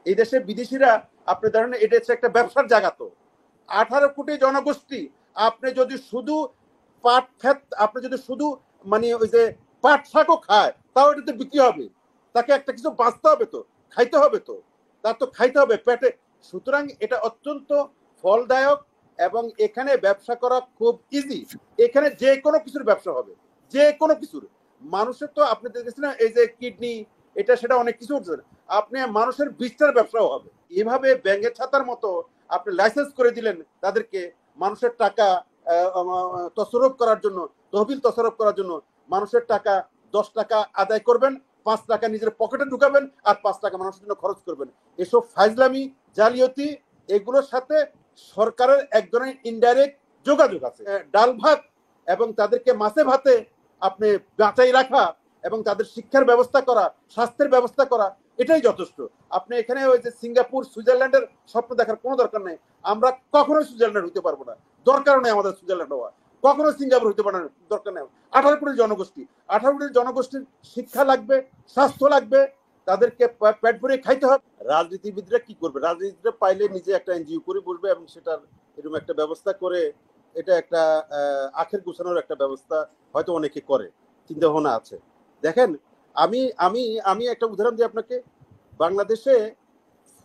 এই দেশে বিদেশিরা, আপনি ধরেন এটা হচ্ছে একটা ব্যবসার জায়গা। তো 18 কোটি জনগোষ্ঠী, আপনি যদি শুধু পাট ক্ষেত, আপনি যদি শুধু মানে ওই যে পাট শাকও খায়, তাও এটাতে বিক্রি হবে। তাকে একটা কিছু বাঁচতে হবে, তো খাইতে হবে, তো তার তো খাইতে হবে পেটে। সুতরাং এটা অত্যন্ত ফলদায়ক এবং এখানে ব্যবসা করা খুব ইজি। এখানে যে কোনো কিছুর ব্যবসা হবে, যে কোনো কিছুর। মানুষের তো আপনি দেখেছেন এই যে কিডনি, এটা সেটা অনেক কিছু হচ্ছে। আপনি মানুষের বীজটার ব্যবসাও হবে। এভাবে ব্যাংকের ছাতার মতো আপনি লাইসেন্স করে দিলেন তাদেরকে, মানুষের টাকা তছরূপ করার জন্য, তহবিল তছরূপ করার জন্য। মানুষের টাকা 10 টাকা আদায় করবেন, 5 টাকা নিজের পকেটে ঢুকাবেন, আর 5 টাকা মানুষের জন্য খরচ করবেন। এসব ফাইজলামি, জালিয়াতি, এগুলোর সাথে সরকারের এক ধরনের ইনডাইরেক্ট যোগাযোগ আছে। ডাল ভাত এবং তাদেরকে মাছে ভাতে আপনি বাঁচাই রাখা এবং তাদের শিক্ষার ব্যবস্থা করা, স্বাস্থ্যের ব্যবস্থা করা, এটাই যথেষ্ট। আপনি এখানে ওই যে সিঙ্গাপুর, সুইজারল্যান্ডের স্বপ্ন দেখার কোনো দরকার নেই। আমরা কখনো সুইজারল্যান্ড হইতে পারবো না, দরকার নেই আমাদের সুইজারল্যান্ড হওয়া। কখনো সিঙ্গাপুর হইতে পারে না, দরকার নেই। 18 কোটি জনগোষ্ঠী, 18 কোটি জনগোষ্ঠীর শিক্ষা লাগবে, স্বাস্থ্য লাগবে, তাদেরকে পেট ভরে খাইতে হবে। রাজনীতিবিদরা কি করবে? রাজনীতিটা পাইলে নিজে একটা এনজিও করে বসবে এবং সেটার এরকম একটা ব্যবস্থা করে, এটা একটা আখের গুছানোর একটা ব্যবস্থা হয়তো অনেকে করে, চিন্তা ভাবনা আছে। দেখেন, আমি আমি আমি একটা উদাহরণ দিই আপনাকে। বাংলাদেশে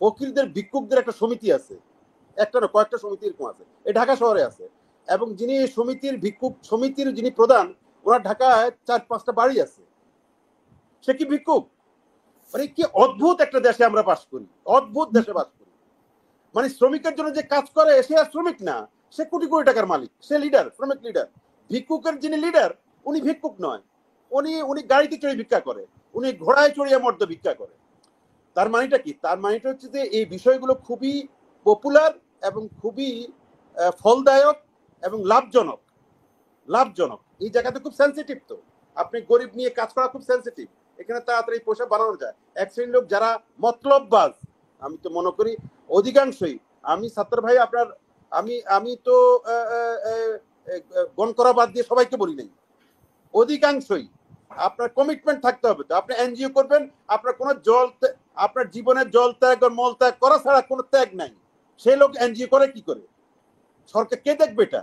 ফকিরদের, ভিক্ষুকদের একটা সমিতি আছে। একটা না, কয়েকটা সমিতি এরকম আছে, এই ঢাকা শহরে আছে। এবং যিনি সমিতির ভিক্ষুক সমিতির যিনি প্রধান, ওনার ঢাকায় 4-5টা বাড়ি আছে। সে কি ভিক্ষুক? মানে কি অদ্ভুত একটা দেশে আমরা বাস করি, অদ্ভুত দেশে বাস করি। মানে শ্রমিকের জন্য যে কাজ করে, সে আর শ্রমিক না, সে কোটি কোটি টাকার মালিক, সে লিডার, শ্রমিক লিডার। ভিক্ষুকের যিনি লিডার, উনি ভিক্ষুক নয়, উনি উনি গাড়িতে চড়ে ভিক্ষা করে, উনি ঘোড়ায় চড়িয়ে মর্দ ভিক্ষা করে। তার মানেটা কি? তার মানেটা হচ্ছে যে এই বিষয়গুলো খুবই পপুলার এবং খুবই ফলদায়ক এবং লাভজনক। লাভজনক এই জায়গাতে খুব সেন্সিটিভ। তো আপনি গরিব নিয়ে কাজ করা খুব সেন্সিটিভ। এখানে তাড়াতাড়ি পয়সা বানানো যায়। এক শ্রেণীর লোক যারা মতলববাজ, আমি তো মনে করি অধিকাংশই, আমি ছাত্র ভাই আপনার, আমি আমি তো গণ করা বাদ দিয়ে সবাইকে বলি নাই, অধিকাংশই আপনার কমিটমেন্ট থাকতে হবে। তো আপনি এনজিও করবেন, আপনার কোনো আপনার জীবনের জল ত্যাগ আর মল ত্যাগ করা ছাড়া কোনো ত্যাগ নাই। সেই লোক এনজিও করে কি করে? সরকার কে দেখবে এটা?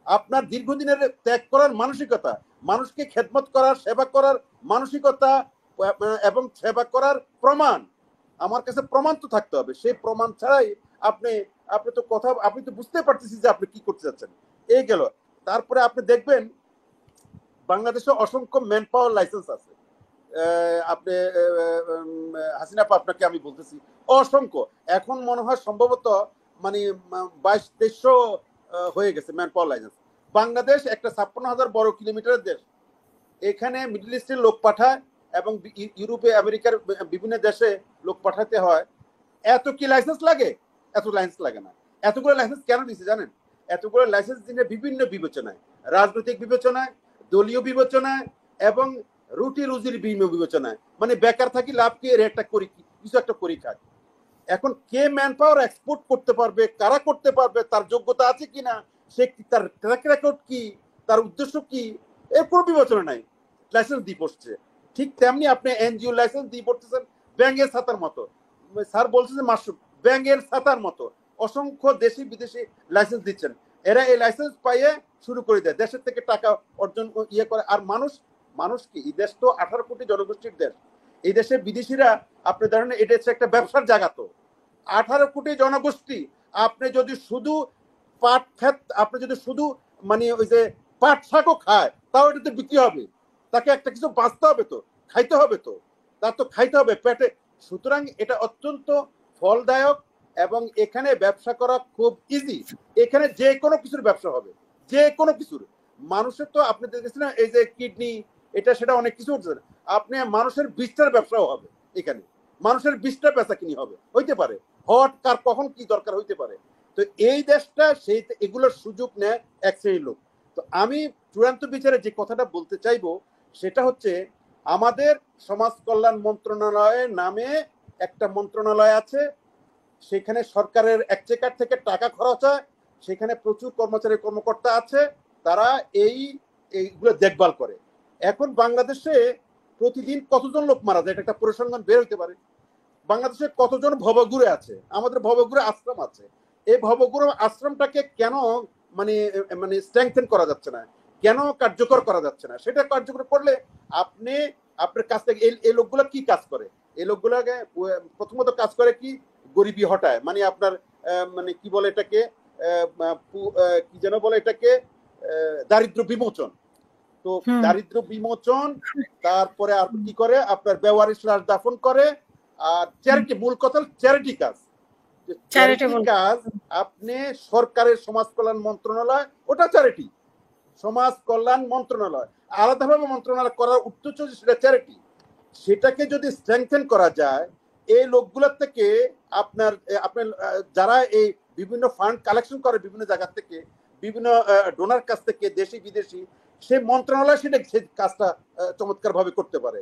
আপনার দীর্ঘদিনের ত্যাগ করার মানসিকতা, মানুষকে খেদমত করার, সেবা করার মানসিকতা এবং সেবা করার প্রমাণ, আমার কাছে প্রমাণ তো থাকতে হবে। সেই প্রমাণ ছাড়াই আপনি আপনি তো কথা, আপনি তো বুঝতে পারতেছি যে আপনি কি করতে যাচ্ছেন। এই গেল। তারপরে আপনি দেখবেন বাংলাদেশে অসংখ্য ম্যান পাওয়ার লাইসেন্স আছে। আপনি হাসিনা আপা, আপনাকে আমি বলতেছি অসংখ্য। এখন মনে হয় সম্ভবত মানে 2200-2300 হয়ে গেছে ম্যান পাওয়ার লাইসেন্স। বাংলাদেশ একটা 56,000 বর্গ কিলোমিটারের দেশ। এখানে মিডল ইস্টের লোক পাঠায় এবং ইউরোপে, আমেরিকার বিভিন্ন দেশে লোক পাঠাতে হয়। এত কি লাইসেন্স লাগে? এত লাইসেন্স লাগে না। এতগুলো লাইসেন্স কেন দিচ্ছে জানেন? এতগুলো লাইসেন্স দিলে বিভিন্ন বিবেচনায়, রাজনৈতিক বিবেচনায়, দলীয় বিবেচনায় এবং রুটি রুজির বিবেচনায়। মানে বেকার থাকি লাভ কি, একটা করি, কিছু একটা করি খাক। এখন কে ম্যান পাওয়ার এক্সপোর্ট করতে পারবে, কারা করতে পারবে, তার যোগ্যতা আছে কিনা, সে তার ট্র্যাক রেকর্ড কি, তার উদ্দেশ্য কি, এর কোনো বিবেচনা নাই, লাইসেন্স দিয়ে পড়ছে। ঠিক তেমনি আপনি এনজিও লাইসেন্স দিয়ে পড়তেছেন ব্যাংকের ছাতার মতো। স্যার বলছেন যে মাসুক, ব্যাংকের ছাতার মতো অসংখ্য দেশি বিদেশি লাইসেন্স দিচ্ছেন। এরা এই লাইসেন্স পাইয়ে শুরু করে দেয়, দেশের থেকে টাকা অর্জন ইয়ে করে। আর মানুষ, মানুষ কি, এই দেশ তো 18 কোটি জনগোষ্ঠীর দেশ। এই দেশে বিদেশিরা, আপনি ধরেন এটা হচ্ছে একটা ব্যবসার জায়গা। তো 18 কোটি জনগোষ্ঠী, আপনি যদি শুধু পাট ক্ষেত, আপনি যদি শুধু মানে ওই যে পাট শাকও খায়, তাও এটাতে বিক্রি হবে। তাকে একটা কিছু বাঁচতে হবে, তো খাইতে হবে, তো তার তো খাইতে হবে পেটে। সুতরাং এটা অত্যন্ত ফলদায়ক এবং এখানে ব্যবসা করা খুব ইজি। এখানে যে কোনো কিছুর ব্যবসা হবে, যে কোনো কিছুর। মানুষের তো আপনি দেখেছেন এই যে কিডনি, এটা সেটা অনেক কিছু হচ্ছে। আপনি মানুষের বীজটার ব্যবসাও হবে এখানে, মানুষের বীজটা বেচা কিনি হবে, হইতে পারে, হট কার কখন কি দরকার হইতে পারে। তো এই দেশটা সেই এগুলোর সুযোগ নেয় এক শ্রেণীর লোক। তো আমি চূড়ান্ত বিচারে যে কথাটা বলতে চাইবো সেটা হচ্ছে, আমাদের সমাজ কল্যাণ মন্ত্রণালয়ের নামে একটা মন্ত্রণালয় আছে, সেখানে সরকারের একচেকার থেকে টাকা খরচ হয়, সেখানে প্রচুর কর্মচারী কর্মকর্তা আছে, তারা এইগুলো দেখভাল করে। এখন বাংলাদেশে প্রতিদিন কতজন লোক মারা যায়, এটা একটা পরিসংখ্যান বের হইতে পারে। বাংলাদেশে কতজন ভবঘুরে আছে, আমাদের ভবঘুরে আশ্রম আছে, এই ভবঘুরে আশ্রমটাকে কেন মানে মানে স্ট্রেংথেন করা যাচ্ছে না, কেন কার্যকর করা যাচ্ছে না? সেটা কার্যকর করলে আপনি আপনার কাছ থেকে এই লোকগুলো কি কাজ করে, এই লোকগুলোকে প্রথমত কাজ করে কি গরিবি হটায়, মানে আপনার মানে কি বলে এটাকে কি যেন বলে এটাকে দারিদ্র বিমোচন। তো দারিদ্র বিমোচন, তারপরে আর কি করে আপনার বেওয়ারিশ লাশ দাফন করে, আর চ্যারিটি, মূল কথা চ্যারিটি কাজ। চ্যারিটি কাজ আপনি সরকারের সমাজ কল্যাণ মন্ত্রণালয়, ওটা চ্যারিটি, সমাজ কল্যাণ মন্ত্রণালয় আলাদাভাবে মন্ত্রণালয় করার উদ্দেশ্য সেটা চ্যারিটি। সেটাকে যদি স্ট্রেংথেন করা যায়, এই লোকগুলোর থেকে আপনার আপনার যারা এই বিভিন্ন ফান্ড কালেকশন করে বিভিন্ন জায়গা থেকে, বিভিন্ন ডোনার কাছ থেকে, দেশি বিদেশি, সেই মন্ত্রণালয় সেটা সেই কাজটা চমৎকার ভাবে করতে পারে।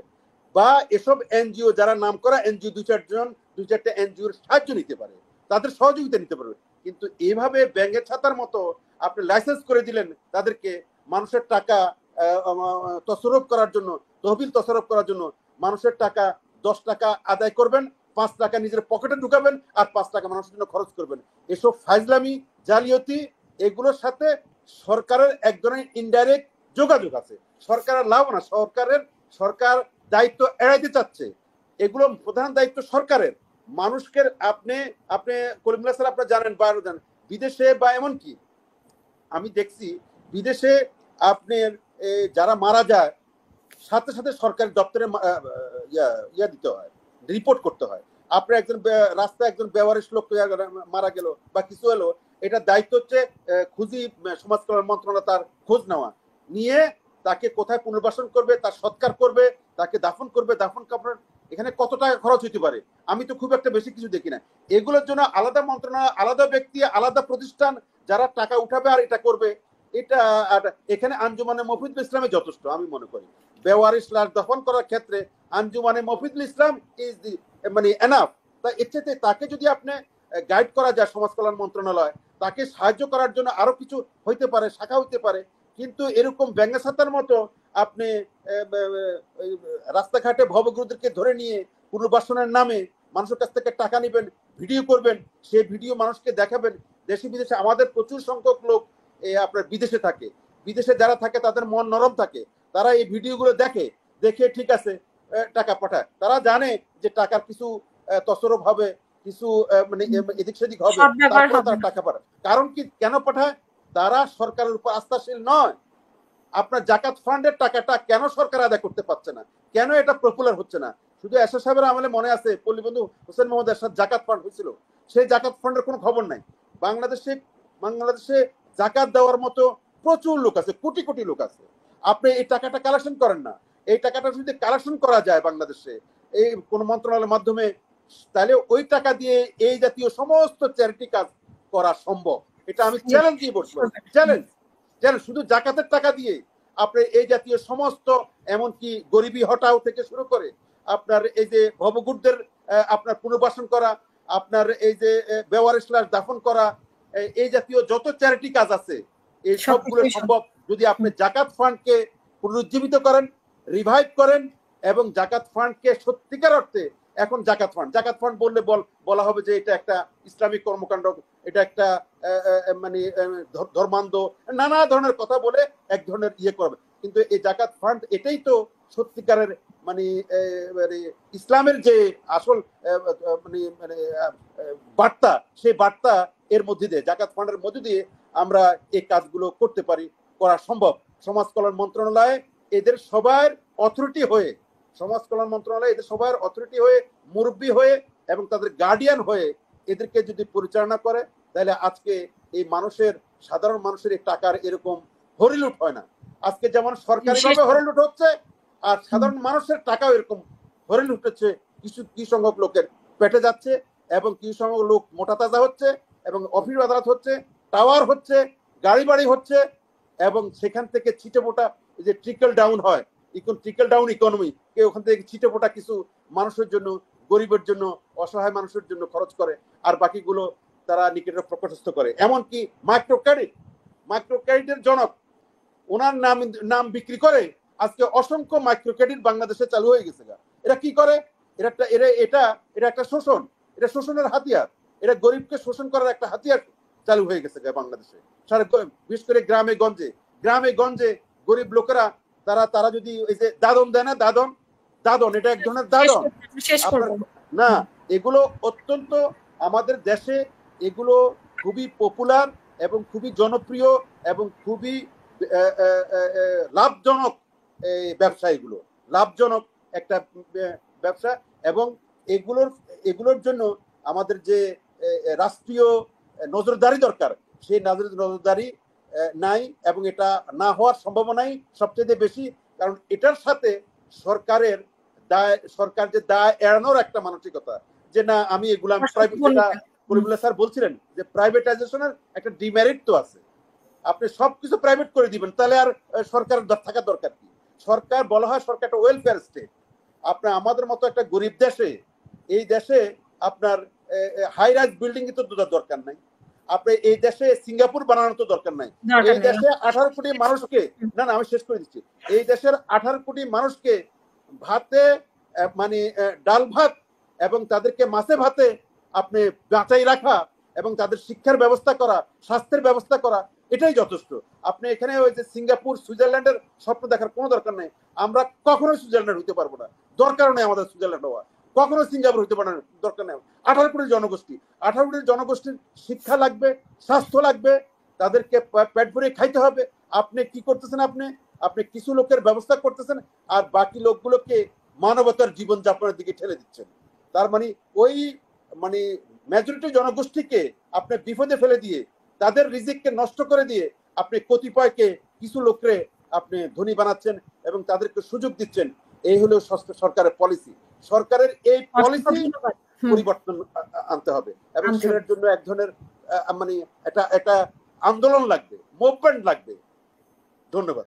বা এসব এনজিও যারা নাম করা এনজিও, দুই চারটা এনজিওর সাহায্য নিতে পারে, তাদের সহযোগিতা নিতে পারবে। কিন্তু এইভাবে ব্যাংকের ছাতার মতো আপনি লাইসেন্স করে দিলেন তাদেরকে, মানুষের টাকা তছরূপ করার জন্য, তহবিল তছরূপ করার জন্য মানুষের টাকা 10 টাকা আদায় করবেন, 5 টাকা নিজের পকেটে ঢুকাবেন, আর 5 টাকা মানুষের জন্য খরচ করবেন। এসব ফাইজলামি, জালিয়াতি, এগুলোর সাথে সরকারের এক ধরনের ইনডাইরেক্ট যোগাযোগ আছে। সরকারের লাভ না, সরকার দায়িত্ব এড়াইতে চাচ্ছে। এগুলো প্রধান দায়িত্ব সরকারের। মানুষকে আপনি করিমুল্লাহ স্যার আপনারা জানেন বা জানেন, বিদেশে বা এমনকি আমি দেখছি বিদেশে আপনার যারা মারা যায় সাথে সাথে সরকারি দপ্তরে ইয়া দিতে হয়, রিপোর্ট করতে হয়। আপনার একজন রাস্তায় একজন বেওয়ারিশ লোক মারা গেল বা কিছু হলো, এটা দায়িত্ব হচ্ছে খুঁজি সমাজ কল্যাণ মন্ত্রণালয় তার খোঁজ নেওয়া, নিয়ে তাকে কোথায় পুনর্বাসন করবে, তার সৎকার করবে, তাকে দাফন করবে। দাফন কাপড় এখানে কত টাকা খরচ হতে পারে আমি তো খুব একটা বেশি কিছু দেখি না। এগুলোর জন্য আলাদা মন্ত্রণালয়, আলাদা ব্যক্তি, আলাদা প্রতিষ্ঠান যারা টাকা উঠাবে আর এটা করবে। এটা এখানে আঞ্জুমানে মফিদুল ইসলামে যথেষ্ট আমি মনে করি। বেওয়ারিশ লাশ দাফন করার ক্ষেত্রে আঞ্জুমানে মফিদুল ইসলাম ইজ দি মানে এনাফ। তা এর চেয়ে তাকে যদি আপনি গাইড করা যায় সমাজ কল্যাণ মন্ত্রণালয়, তাকে সাহায্য করার জন্য আরো কিছু হইতে পারে, শাখা হইতে পারে। কিন্তু এরকম ব্যাঙ্গাসাতার মতো আপনি রাস্তাঘাটে ভবগুরুদেরকে ধরে নিয়ে পুনর্বাসনের নামে মানুষের কাছ থেকে টাকা নেবেন, ভিডিও করবেন, সেই ভিডিও মানুষকে দেখাবেন। দেশে বিদেশে আমাদের প্রচুর সংখ্যক লোক আপনার বিদেশে থাকে, বিদেশে যারা থাকে তাদের মন নরম থাকে, তারা এই ভিডিওগুলো দেখে ঠিক আছে টাকা পাঠায়। তারা জানে যে টাকার কিছু তছরূপ হবে, কিছু মানে এদিক সেদিক হবে, তারপরে তারা টাকা পাঠায়। কারণ কি, কেন পাঠায়? তারা সরকারের উপর আস্থাশীল নয়। আপনার জাকাত ফান্ডের টাকাটা কেন সরকার আদায় করতে পারছে না, কেন এটা পপুলার হচ্ছে না? শুধু এরশাদ সাহেবের আমলে মনে আছে পল্লীবন্ধু হোসেন মোহাম্মদ এরশাদ জাকাত ফান্ড হয়েছিল, সেই জাকাত ফান্ডের কোনো খবর নাই। বাংলাদেশে জাকাত দেওয়ার মতো প্রচুর লোক আছে, কোটি কোটি লোক আছে। আপনি এই টাকাটা কালেকশন করেন না। এই টাকাটা যদি কালেকশন করা যায় বাংলাদেশে এই কোন মন্ত্রণালয়ের মাধ্যমে, তাহলে ওই টাকা দিয়ে এই জাতীয় সমস্ত চ্যারিটি কাজ করা সম্ভব। এটা আমি চ্যালেঞ্জ দিয়ে বলছি, চ্যালেঞ্জ। শুধু জাকাতের টাকা দিয়ে আপনি এই জাতীয় সমস্ত, এমনকি গরিবি হটাও থেকে শুরু করে আপনার এই যে ভবগুরদের আপনার পুনর্বাসন করা, আপনার এই যে বেওয়ারিশ লাশ দাফন করা, এই জাতীয় যত চ্যারিটি কাজ আছে এই সবগুলো সম্ভব যদি আপনি জাকাত ফান্ডকে পুনরুজ্জীবিত করেন, রিভাইভ করেন, এবং জাকাত ফান্ডকে সত্যিকার অর্থে, এখন জাকাত ফান্ড বললে বলা হবে যে এটা একটা ইসলামিক কর্মকাণ্ড, এটা একটা মানে ধর্মান্ধ, নানা ধরনের কথা বলে এক ধরনের ইয়ে করবে। কিন্তু এই জাকাত ফান্ড এটাই তো সত্যিকারের মানে ইসলামের যে আসল মানে বার্তা, সেই বার্তা এর মধ্যে দিয়ে, জাকাত ফান্ডের মধ্যে দিয়ে আমরা এই কাজগুলো করতে পারি, করা সম্ভব। সমাজ কল্যাণ মন্ত্রণালয় এদের সবার অথরিটি হয়ে, সমাজ কল্যাণ মন্ত্রণালয় এদের সবার অথরিটি হয়ে, মুরব্বী হয়ে এবং তাদের গার্ডিয়ান হয়ে এদেরকে যদি পরিচালনা করে, তাহলে আজকে এই সাধারণ মানুষের এই টাকার এরকম হরিলুট হয় না। আজকে যেমন সরকারিভাবে হরিলুট হচ্ছে, আর সাধারণ মানুষের টাকাও এরকম হরিলুট হচ্ছে। কিছু সংখ্যক লোকের পেটে যাচ্ছে, এবং কিছু সংখ্যক লোক মোটা তাজা হচ্ছে, এবং অফিস আদালত হচ্ছে, টাওয়ার হচ্ছে, গাড়ি বাড়ি হচ্ছে, এবং সেখান থেকে ছিটে মোটা যে ট্রিকল ডাউন হয়, ট্রিকল ডাউন ইকোনমি, কেউ ওখান থেকে ছিটে মোটা কিছু মানুষের জন্য, গরিবের জন্য, অসহায় মানুষের জন্য খরচ করে, আর বাকিগুলো তারা নিকেটে প্রকাশস্থ করে। এমনকি মাইক্রো ক্রেডিটের জনক, ওনার নাম বিক্রি করে আজকে অসংখ্য মাইক্রো ক্রেডিট বাংলাদেশে চালু হয়ে গেছে। এরা কি করে? এটা এটা একটা শোষণ, এটা শোষণের হাতিয়ার, এটা গরিবকে শোষণ করার একটা হাতিয়ার চালু হয়ে গেছে বাংলাদেশে। বিশেষ করে গ্রামে গঞ্জে গরিব লোকেরা তারা যদি ওই যে দাদন দেয় না, দাদন এটা এক ধরনের দাদন না, এগুলো অত্যন্ত আমাদের দেশে এগুলো খুবই পপুলার এবং খুবই জনপ্রিয় এবং খুবই লাভজনক ব্যবসা, এগুলো লাভজনক একটা ব্যবসা। এবং এগুলোর জন্য আমাদের যে রাষ্ট্রীয় নজরদারি দরকার, সেই নজরদারি নাই এবং এটা না হওয়ার সম্ভাবনাই সবচেয়ে বেশি। কারণ এটার সাথে সরকার যে দায় এড়ানোর একটা মানসিকতা, যে না আমি এগুলো প্রাইভেট স্যার বলছিলেন যে প্রাইভেটাইজেশনের একটা ডিমেরিট তো আছে। আপনি সবকিছু প্রাইভেট করে দিবেন, তাহলে আর সরকারের থাকার দরকার কি? সরকার বলা হয় সরকার একটা ওয়েলফেয়ার স্টেট। আপনার আমাদের মতো একটা গরিব দেশে, এই দেশে আপনার হাই রাইজ বিল্ডিং তো দরকার নাই। আপনি এই দেশে সিঙ্গাপুর বানানোর তো দরকার নাই। এই দেশে 18 কোটি মানুষকে, না আমি শেষ করে দিচ্ছি, এই দেশের 18 কোটি মানুষকে ভাতে মানে ডাল ভাত এবং তাদেরকে মাছে ভাতে আপনি বাঁচাই রাখা এবং তাদের শিক্ষার ব্যবস্থা করা, স্বাস্থ্যের ব্যবস্থা করা, এটাই যথেষ্ট। আপনি এখানে ওই যে সিঙ্গাপুর সুইজারল্যান্ডের স্বপ্ন দেখার কোনো দরকার নেই। আমরা কখনোই সুইজারল্যান্ড হইতে পারবো না, দরকার নেই আমাদের সুইজারল্যান্ড হওয়া, কখনো সিঙ্গাপুর হইতে পারে না, দরকার নেই। 18 কোটির জনগোষ্ঠীর শিক্ষা লাগবে, স্বাস্থ্য লাগবে, তাদেরকে পেট ভরে খাইতে হবে। আপনি কি করতেছেন? আপনি কিছু লোকের ব্যবস্থা করতেছেন আর বাকি লোকগুলোকে মানবতার জীবনযাপনের দিকে ঠেলে দিচ্ছেন। তার ওই মেজরিটি জনগোষ্ঠীকে আপনি বিপদে ফেলে দিয়ে, তাদের রিজিককে নষ্ট করে দিয়ে আপনি কতিপয়কে কিছু লোকরে আপনি ধনী বানাচ্ছেন এবং তাদেরকে সুযোগ দিচ্ছেন। এই হলো সরকারের পলিসি। সরকারের এই পলিসি পরিবর্তন আনতে হবে এবং সেটার জন্য এক ধরনের একটা আন্দোলন লাগবে, মুভমেন্ট লাগবে। ধন্যবাদ।